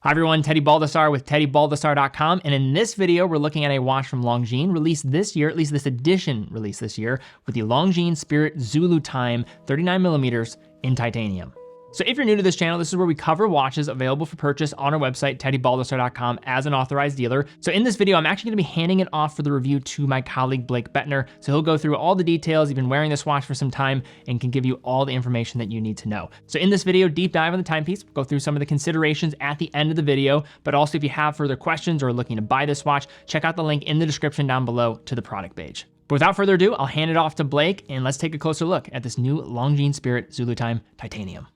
Hi everyone, Teddy Baldassarre with TeddyBaldassarre.com, and in this video we're looking at a watch from Longines released this year, at least this edition released this year, with the Longines Spirit Zulu Time 39mm in titanium. So if you're new to this channel, this is where we cover watches available for purchase on our website, TeddyBaldassarre.com, as an authorized dealer. So in this video, I'm actually gonna be handing it off for the review to my colleague, Blake Bettner. So he'll go through all the details. He's been wearing this watch for some time and can give you all the information that you need to know. So in this video, deep dive on the timepiece, we'll go through some of the considerations at the end of the video, but also if you have further questions or are looking to buy this watch, check out the link in the description down below to the product page. But without further ado, I'll hand it off to Blake and let's take a closer look at this new Longines Spirit Zulu Time Titanium.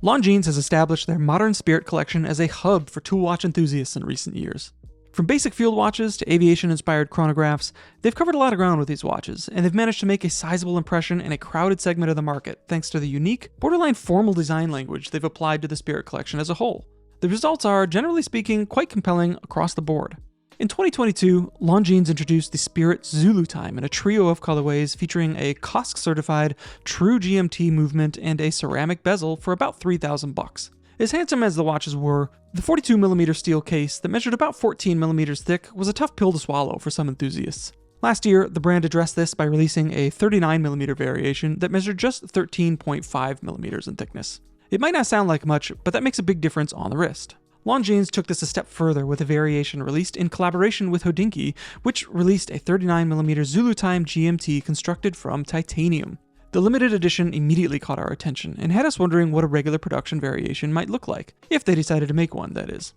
Longines has established their modern Spirit collection as a hub for tool watch enthusiasts in recent years. From basic field watches to aviation-inspired chronographs, they've covered a lot of ground with these watches, and they've managed to make a sizable impression in a crowded segment of the market thanks to the unique, borderline formal design language they've applied to the Spirit collection as a whole. The results are, generally speaking, quite compelling across the board. In 2022, Longines introduced the Spirit Zulu Time in a trio of colorways featuring a COSC-certified true GMT movement and a ceramic bezel for about $3,000. As handsome as the watches were, the 42mm steel case that measured about 14mm thick was a tough pill to swallow for some enthusiasts. Last year, the brand addressed this by releasing a 39mm variation that measured just 13.5mm in thickness. It might not sound like much, but that makes a big difference on the wrist. Longines took this a step further with a variation released in collaboration with Hodinkee, which released a 39mm Zulu Time GMT constructed from titanium. The limited edition immediately caught our attention and had us wondering what a regular production variation might look like, if they decided to make one, that is.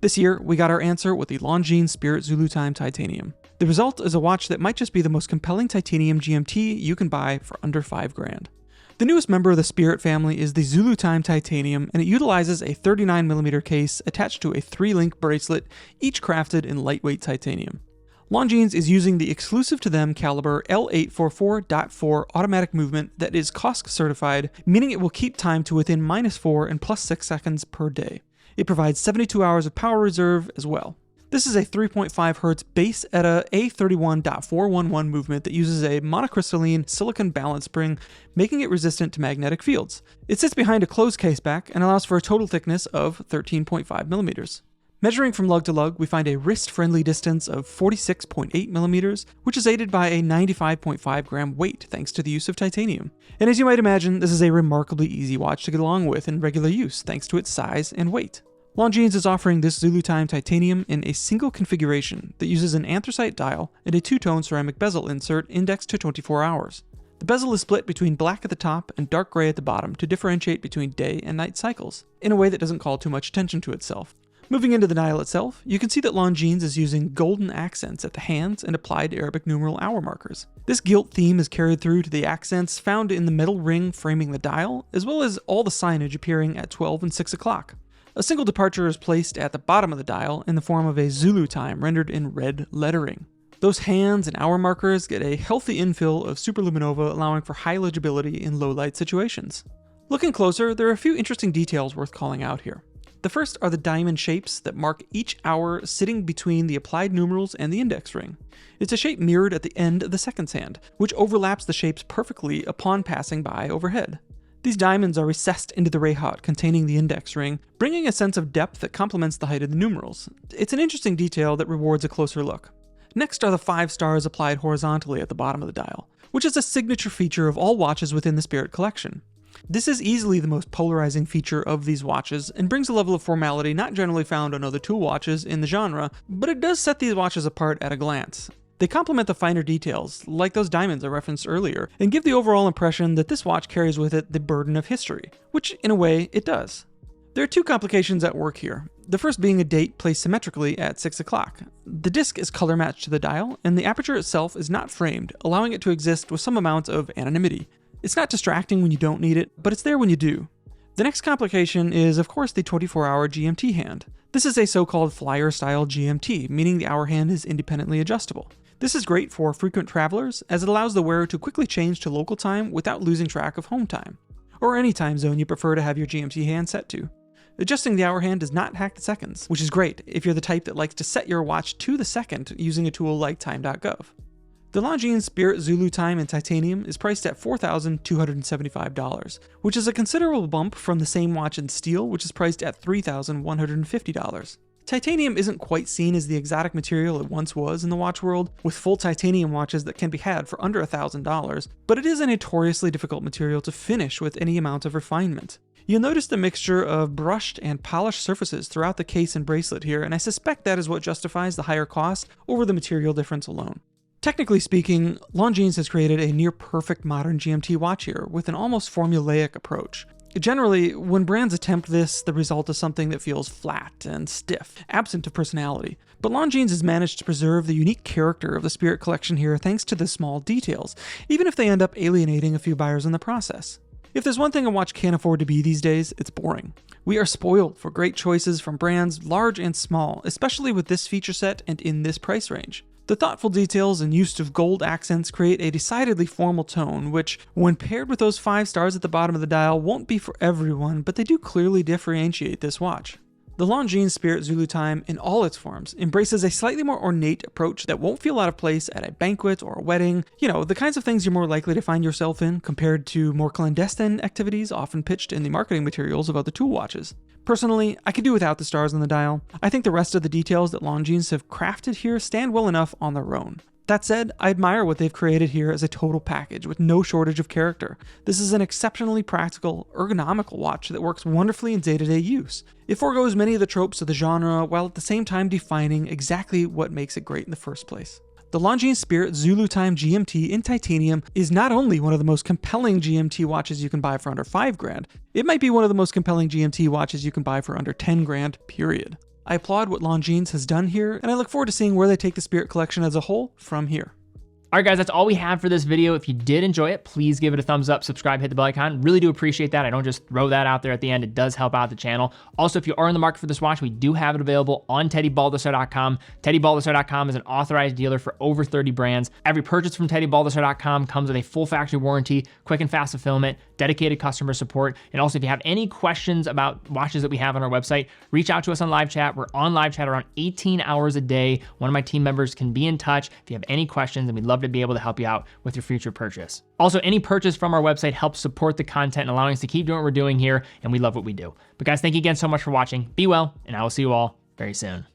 This year, we got our answer with the Longines Spirit Zulu Time Titanium. The result is a watch that might just be the most compelling titanium GMT you can buy for under $5,000. The newest member of the Spirit family is the Zulu Time Titanium, and it utilizes a 39mm case attached to a 3-link bracelet, each crafted in lightweight titanium. Longines is using the exclusive to them caliber L844.4 automatic movement that is COSC certified, meaning it will keep time to within -4 and +6 seconds per day. It provides 72 hours of power reserve as well. This is a 3.5 Hz base ETA A31.411 movement that uses a monocrystalline silicon balance spring, making it resistant to magnetic fields. It sits behind a closed caseback and allows for a total thickness of 13.5mm. Measuring from lug to lug, we find a wrist-friendly distance of 46.8mm, which is aided by a 95.5-gram weight thanks to the use of titanium. And as you might imagine, this is a remarkably easy watch to get along with in regular use thanks to its size and weight. Longines is offering this Zulu Time Titanium in a single configuration that uses an anthracite dial and a two-tone ceramic bezel insert indexed to 24 hours. The bezel is split between black at the top and dark gray at the bottom to differentiate between day and night cycles, in a way that doesn't call too much attention to itself. Moving into the dial itself, you can see that Longines is using golden accents at the hands and applied Arabic numeral hour markers. This gilt theme is carried through to the accents found in the metal ring framing the dial, as well as all the signage appearing at 12 and 6 o'clock. A single departure is placed at the bottom of the dial in the form of a Zulu time rendered in red lettering. Those hands and hour markers get a healthy infill of superluminova, allowing for high legibility in low light situations. Looking closer, there are a few interesting details worth calling out here. The first are the diamond shapes that mark each hour sitting between the applied numerals and the index ring. It's a shape mirrored at the end of the seconds hand, which overlaps the shapes perfectly upon passing by overhead. These diamonds are recessed into the rehaut containing the index ring, bringing a sense of depth that complements the height of the numerals. It's an interesting detail that rewards a closer look. Next are the 5 stars applied horizontally at the bottom of the dial, which is a signature feature of all watches within the Spirit collection. This is easily the most polarizing feature of these watches and brings a level of formality not generally found on other tool watches in the genre, but it does set these watches apart at a glance. They complement the finer details, like those diamonds I referenced earlier, and give the overall impression that this watch carries with it the burden of history, which in a way it does. There are 2 complications at work here, the first being a date placed symmetrically at 6 o'clock. The disc is color matched to the dial, and the aperture itself is not framed, allowing it to exist with some amount of anonymity. It's not distracting when you don't need it, but it's there when you do. The next complication is, of course, the 24-hour GMT hand. This is a so-called flyer-style GMT, meaning the hour hand is independently adjustable. This is great for frequent travelers, as it allows the wearer to quickly change to local time without losing track of home time, or any time zone you prefer to have your GMT hand set to. Adjusting the hour hand does not hack the seconds, which is great if you're the type that likes to set your watch to the second using a tool like time.gov. The Longines Spirit Zulu Time in titanium is priced at $4,275, which is a considerable bump from the same watch in steel, which is priced at $3,150. Titanium isn't quite seen as the exotic material it once was in the watch world, with full titanium watches that can be had for under $1,000, but it is a notoriously difficult material to finish with any amount of refinement. You'll notice the mixture of brushed and polished surfaces throughout the case and bracelet here, and I suspect that is what justifies the higher cost over the material difference alone. Technically speaking, Longines has created a near-perfect modern GMT watch here, with an almost formulaic approach. Generally, when brands attempt this, the result is something that feels flat and stiff, absent of personality. But Longines has managed to preserve the unique character of the Spirit collection here thanks to the small details, even if they end up alienating a few buyers in the process. If there's one thing a watch can't afford to be these days, it's boring. We are spoiled for great choices from brands large and small, especially with this feature set and in this price range. The thoughtful details and use of gold accents create a decidedly formal tone, which, when paired with those 5 stars at the bottom of the dial, won't be for everyone, but they do clearly differentiate this watch. The Longines Spirit Zulu Time, in all its forms, embraces a slightly more ornate approach that won't feel out of place at a banquet or a wedding, the kinds of things you're more likely to find yourself in compared to more clandestine activities often pitched in the marketing materials of other tool watches. Personally, I could do without the stars on the dial. I think the rest of the details that Longines have crafted here stand well enough on their own. That said, I admire what they've created here as a total package with no shortage of character. This is an exceptionally practical, ergonomical watch that works wonderfully in day-to-day use. It foregoes many of the tropes of the genre while at the same time defining exactly what makes it great in the first place. The Longines Spirit Zulu Time GMT in titanium is not only one of the most compelling GMT watches you can buy for under $5,000, it might be one of the most compelling GMT watches you can buy for under $10,000, period. I applaud what Longines has done here, and I look forward to seeing where they take the Spirit collection as a whole from here. All right, guys, that's all we have for this video. If you did enjoy it, please give it a thumbs up, subscribe, hit the bell icon. Really do appreciate that. I don't just throw that out there at the end. It does help out the channel. Also, if you are in the market for this watch, we do have it available on TeddyBaldassarre.com. TeddyBaldassarre.com is an authorized dealer for over 30 brands. Every purchase from TeddyBaldassarre.com comes with a full factory warranty, quick and fast fulfillment, dedicated customer support. And also, if you have any questions about watches that we have on our website, reach out to us on live chat. We're on live chat around 18 hours a day. One of my team members can be in touch if you have any questions, and we'd love to be able to help you out with your future purchase. Also, any purchase from our website helps support the content and allowing us to keep doing what we're doing here, and we love what we do. But guys, thank you again so much for watching. Be well, and I will see you all very soon.